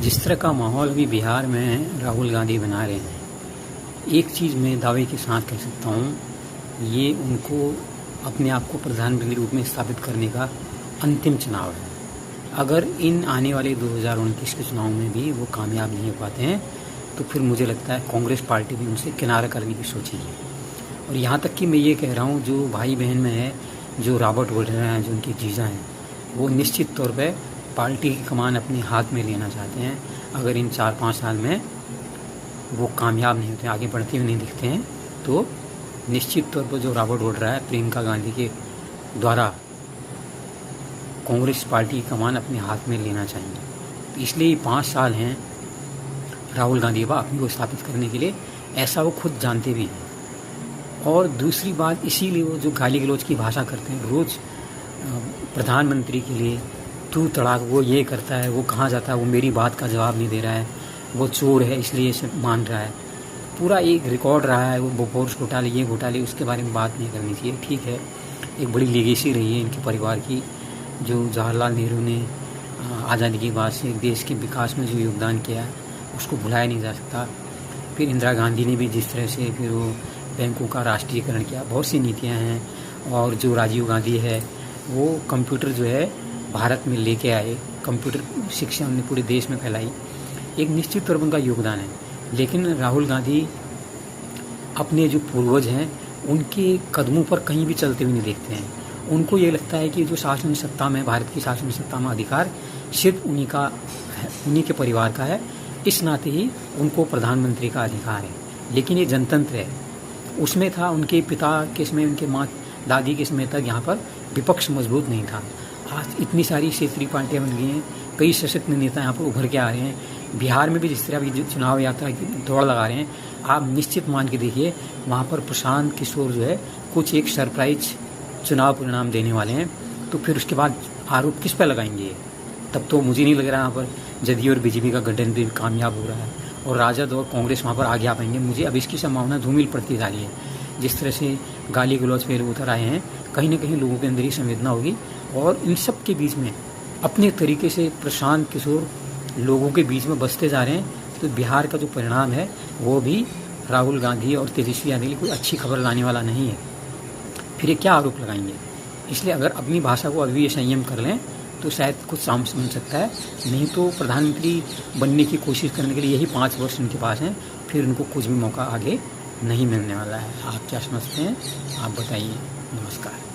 जिस तरह का माहौल अभी बिहार में राहुल गांधी बना रहे हैं, एक चीज़ मैं दावे के साथ कह सकता हूँ, ये उनको अपने आप को प्रधानमंत्री के रूप में स्थापित करने का अंतिम चुनाव है। अगर इन आने वाले 2029 के चुनाव में भी वो कामयाब नहीं हो पाते हैं तो फिर मुझे लगता है कांग्रेस पार्टी भी उनसे किनारा करने की सोचेगी। और यहाँ तक कि मैं ये कह रहा हूँ, जो भाई बहन में है, जो रॉबर्ट वाड्रा हैं, जो उनके जीजा हैं, वो निश्चित तौर पे पार्टी की कमान अपने हाथ में लेना चाहते हैं। अगर इन 4-5 साल में वो कामयाब नहीं होते, आगे बढ़ते हुए नहीं दिखते हैं, तो निश्चित तौर पर जो रॉबर्ट वाड्रा है, प्रियंका गांधी के द्वारा कांग्रेस पार्टी की कमान अपने हाथ में लेना चाहेंगे। इसलिए 5 साल हैं राहुल गांधी का अपनी को स्थापित करने के लिए, ऐसा वो खुद जानते भी हैं। और दूसरी बात, इसीलिए वो जो गाली गलौज की भाषा करते हैं रोज़ प्रधानमंत्री के लिए, तू तड़ाक, वो ये करता है, वो कहाँ जाता है, वो मेरी बात का जवाब नहीं दे रहा है, वो चोर है इसलिए इसे मान रहा है, पूरा एक रिकॉर्ड रहा है, वो बोफोर्स घोटाले, ये घोटाले, उसके बारे में बात नहीं करनी चाहिए। ठीक है, एक बड़ी लीगेसी रही है इनके परिवार की, जो जवाहरलाल नेहरू ने आज़ादी के बाद से देश के विकास में जो योगदान किया है उसको भुलाया नहीं जा सकता। फिर इंदिरा गांधी ने भी जिस तरह से फिर वो बैंकों का राष्ट्रीयकरण किया, बहुत सी नीतियाँ हैं। और जो राजीव गांधी है, वो कंप्यूटर जो है भारत में लेके आए, कंप्यूटर शिक्षा हमने पूरे देश में फैलाई, एक निश्चित तौर पर उनका योगदान है। लेकिन राहुल गांधी अपने जो पूर्वज हैं उनके कदमों पर कहीं भी चलते हुए नहीं देखते हैं। उनको ये लगता है कि जो शासन सत्ता में, भारत की शासन सत्ता में अधिकार सिर्फ उन्हीं के परिवार का है, इस नाते ही उनको प्रधानमंत्री का अधिकार है। लेकिन ये जनतंत्र है, उसमें था उनके पिता के समय, उनके माँ दादी के समय तक यहाँ पर विपक्ष मजबूत नहीं था। आज इतनी सारी क्षेत्रीय पार्टियाँ बन गई हैं, कई सशक्त नेता यहाँ पर उभर के आ रहे हैं। बिहार में भी जिस तरह अभी चुनाव यात्रा की दौड़ लगा रहे हैं, आप निश्चित मान के देखिए वहाँ पर प्रशांत किशोर जो है कुछ एक सरप्राइज चुनाव परिणाम देने वाले हैं। तो फिर उसके बाद आरोप किस पर लगाएंगे? तब तो मुझे नहीं लग रहा यहाँ पर जदयू और बीजेपी का गठबंधन कामयाब हो रहा है और राजद और कांग्रेस वहाँ पर आगे आ पाएंगे। मुझे अब इसकी संभावना धूमिल पड़ती जा रही है। जिस तरह से गाली गलौज पे उतर आए हैं, कहीं ना कहीं लोगों के अंदर ही संवेदना होगी। और इन सब के बीच में अपने तरीके से प्रशांत किशोर लोगों के बीच में बसते जा रहे हैं। तो बिहार का जो परिणाम है वो भी राहुल गांधी और तेजस्वी यादव के लिए कोई अच्छी खबर लाने वाला नहीं है। फिर ये क्या आरोप लगाएंगे? इसलिए अगर अपनी भाषा को अभी ये संयम कर लें तो शायद कुछ समझ सकता है, नहीं तो प्रधानमंत्री बनने की कोशिश करने के लिए यही 5 वर्ष उनके पास हैं, फिर उनको कुछ भी मौका आगे नहीं मिलने वाला है। आप क्या समझते हैं? आप बताइए। नमस्कार।